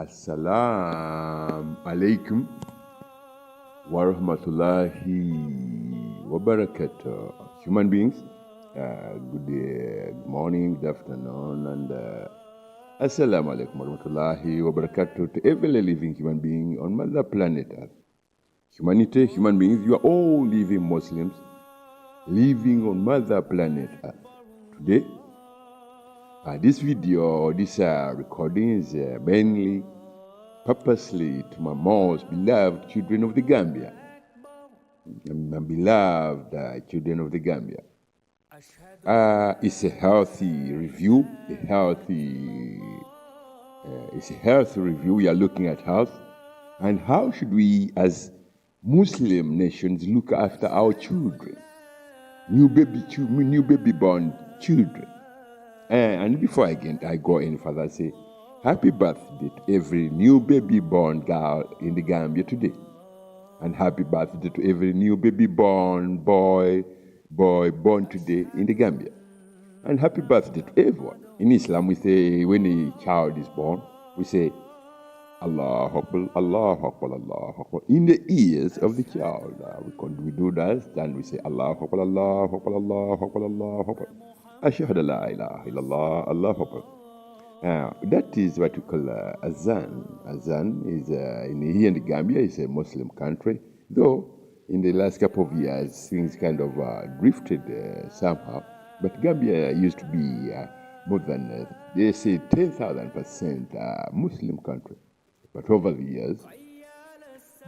Assalamu alaikum wa rahmatullahi wa barakatuh. Human beings, good morning, good afternoon, and assalamu alaikum wa rahmatullahi wa barakatuh to every living human being on Mother Planet Earth. Humanity, human beings, you are all living Muslims, living on Mother Planet Earth. Today, this video, this recording is mainly purposely to my most beloved children of the Gambia. My beloved children of the Gambia. It's a healthy review, it's a healthy review. We are looking at health and how should we as Muslim nations look after our children, new baby born children. And before I go any further, I say happy birthday to every new baby born girl in the Gambia today. And happy birthday to every new baby born boy born today in the Gambia. And happy birthday to everyone. In Islam, we say when a child is born, we say Allahu Akbar, Allahu Akbar, Allahu Akbar. In the ears of the child, we do that, and we say Allahu Akbar, Allahu Akbar, Allahu Akbar, Allahu Akbar. Ashhadu la ilaha illallah, Allahu Akbar. That is what we call azan. Azan is here in the Gambia. It's a Muslim country, though in the last couple of years things kind of drifted somehow. But Gambia used to be more than they say 10,000% Muslim country. But over the years,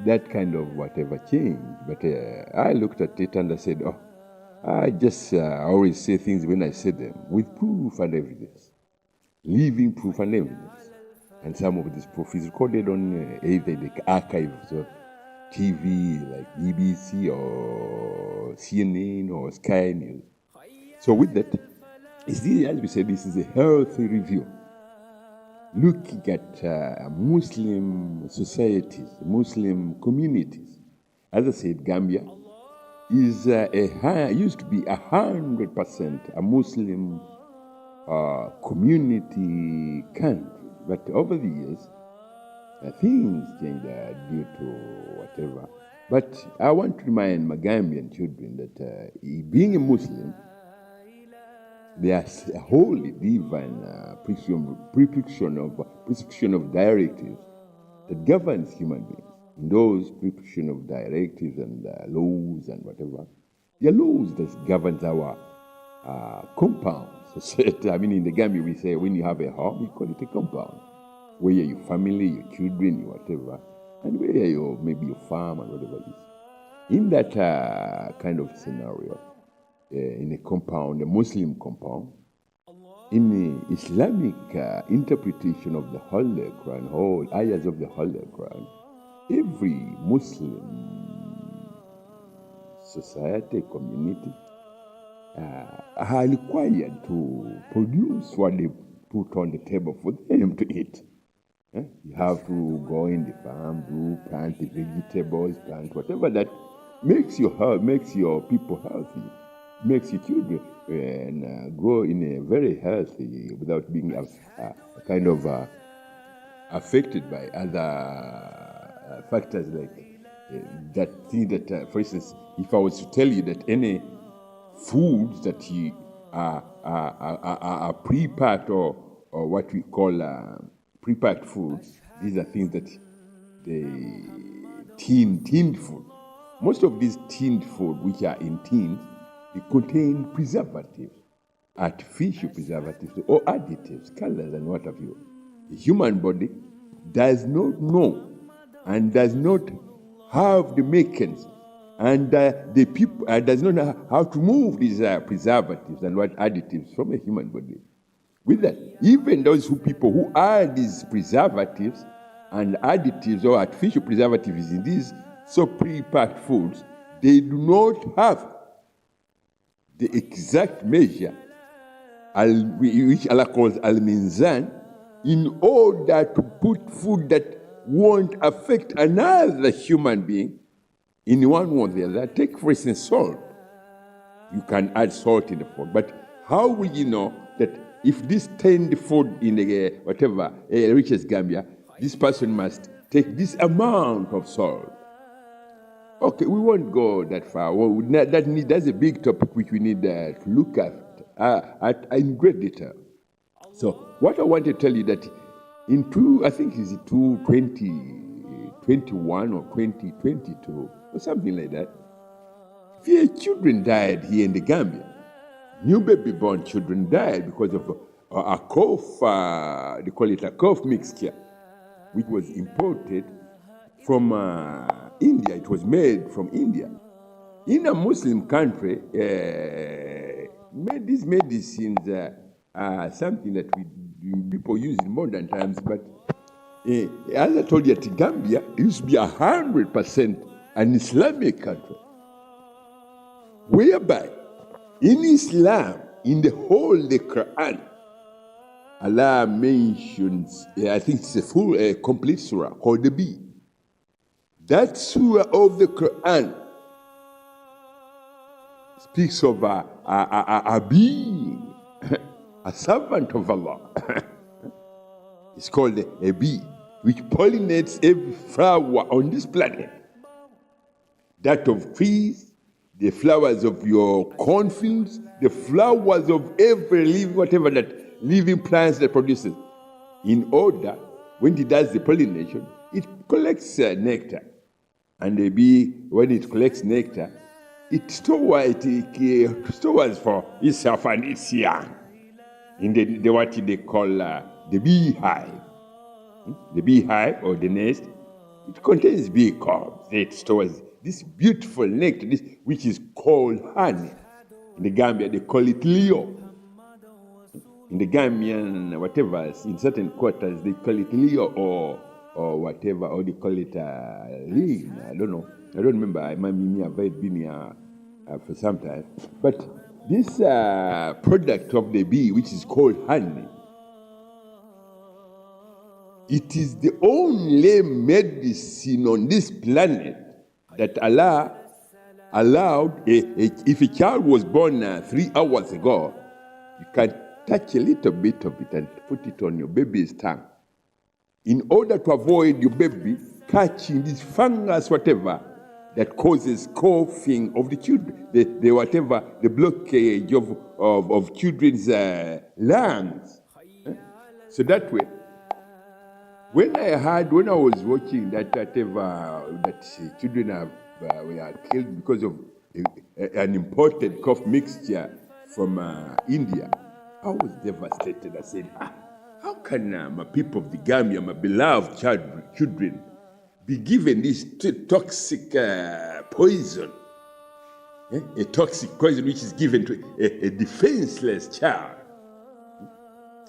that kind of whatever changed. But I looked at it and I said, oh, I just always say things when I say them with proof and evidence, living proof and evidence. And some of this proof is recorded on either the archives of TV like BBC or CNN or Sky News. So with that, as we said, this is a healthy review, looking at Muslim societies, Muslim communities. As I said, Gambia is used to be 100% a Muslim community country, but over the years things changed due to whatever. But I want to remind my Gambian children that being a Muslim, there's a holy divine prescription of directives that governs human beings. In those prescription of directives and laws and whatever, there are laws that governs our compound society. I mean, in the Gambia, we say when you have a home, you call it a compound, where your family, your children, your whatever, and where maybe your farm and whatever it is. In that kind of scenario, in a compound, a Muslim compound, in the Islamic interpretation of the Holy Quran, all ayahs of the Holy Quran, every Muslim society, community, are required to produce what they put on the table for them to eat. You have to go in the farm, plant the vegetables, plant whatever that makes your people healthy, makes your children grow in a very healthy without being kind of affected by other factors like that thing that, for instance, if I was to tell you that any foods that you are pre-packed or what we call pre-packed foods, these are things that they tinned food. Most of these tinned food, which are in tins, they contain preservatives, artificial preservatives or additives, colors and what have you. The human body does not know and does not have the mechanism and the people does not know how to move these preservatives and what additives from a human body. With that, even those people who add these preservatives and additives or artificial preservatives in these so pre-packed foods, they do not have the exact measure, which Allah calls al-minzan, in order to put food that won't affect another human being in one way or the other. Take, for instance, salt. You can add salt in the food, but how will you know that if this tinned food in the reaches Gambia, this person must take this amount of salt. Okay, we won't go that far. Well, that's a big topic which we need to look at in great detail. So what I want to tell you that I think it's 2021 or 2022 or something like that, few children died here in the Gambia. New baby born children died because of a cough, they call it a cough mixture, which was imported from India. It was made from India. In a Muslim country, these medicines something that people use in modern times, but as I told you, Gambia used to be 100% an Islamic country, whereby in Islam, in the Quran, Allah mentions, I think it's a full, complete surah called the Bee. That surah of the Quran speaks of a being, a servant of Allah. It's called a bee, which pollinates every flower on this planet. That of trees, the flowers of your cornfields, the flowers of every living, whatever that living plants that produces. In order, when it does the pollination, it collects nectar. And the bee, when it collects nectar, it stores for itself and its young in the what they call the beehive. The beehive or the nest, it contains bee combs. It stores this beautiful nectar, which is called honey. In the Gambia, they call it Leo. In the Gambian, whatever, in certain quarters, they call it Leo or whatever, or they call it lean. I don't know. I don't remember. I might have been here for some time. But this product of the bee, which is called honey, it is the only medicine on this planet that Allah allowed. If a child was born 3 hours ago, you can touch a little bit of it and put it on your baby's tongue, in order to avoid your baby catching this fungus, whatever, that causes coughing of the children, the blockage of children's lungs. So that way, when I was watching that children were killed because of an imported cough mixture from India, I was devastated. I said, how can my people of the Gambia, my beloved children, be given this toxic poison? A toxic poison which is given to a defenseless child.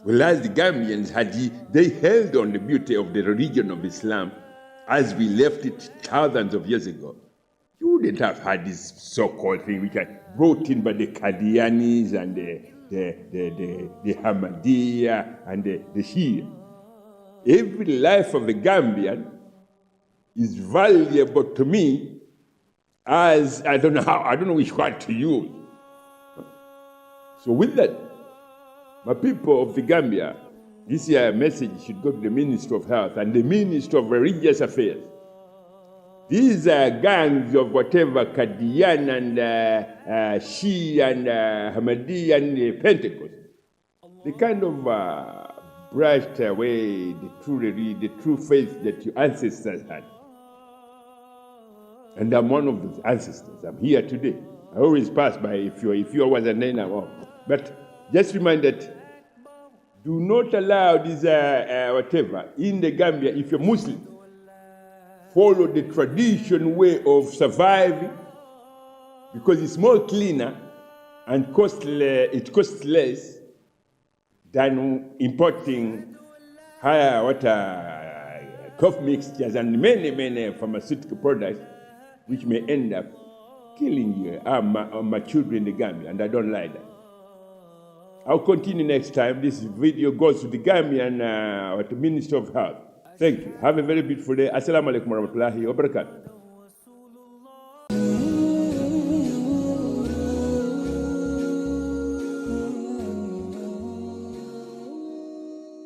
Whereas the Gambians they held on the beauty of the religion of Islam as we left it thousands of years ago. You wouldn't have had this so-called thing which are brought in by the Qadianis and the Ahmadiyya and the Shia. Every life of a Gambian is valuable to me as I don't know which word to use. So with that, my people of the Gambia, this year message should go to the Minister of Health and the Minister of Religious Affairs. These are gangs of whatever Qadian and Shia and Ahmadiyya and Pentecost. They kind of brushed away the true faith that your ancestors had. And I'm one of those ancestors. I'm here today. I always pass by if you was a name. But just remind that do not allow this whatever in the Gambia. If you're Muslim, follow the traditional way of surviving, because it's more cleaner and it costs less than importing higher cough mixtures and many pharmaceutical products, which may end up killing my children in the Gambia, and I don't like that. I'll continue next time. This video goes to the Gambian Minister of Health. Thank you. Have a very beautiful day. Assalamu alaikum warahmatullahi wabarakatuh.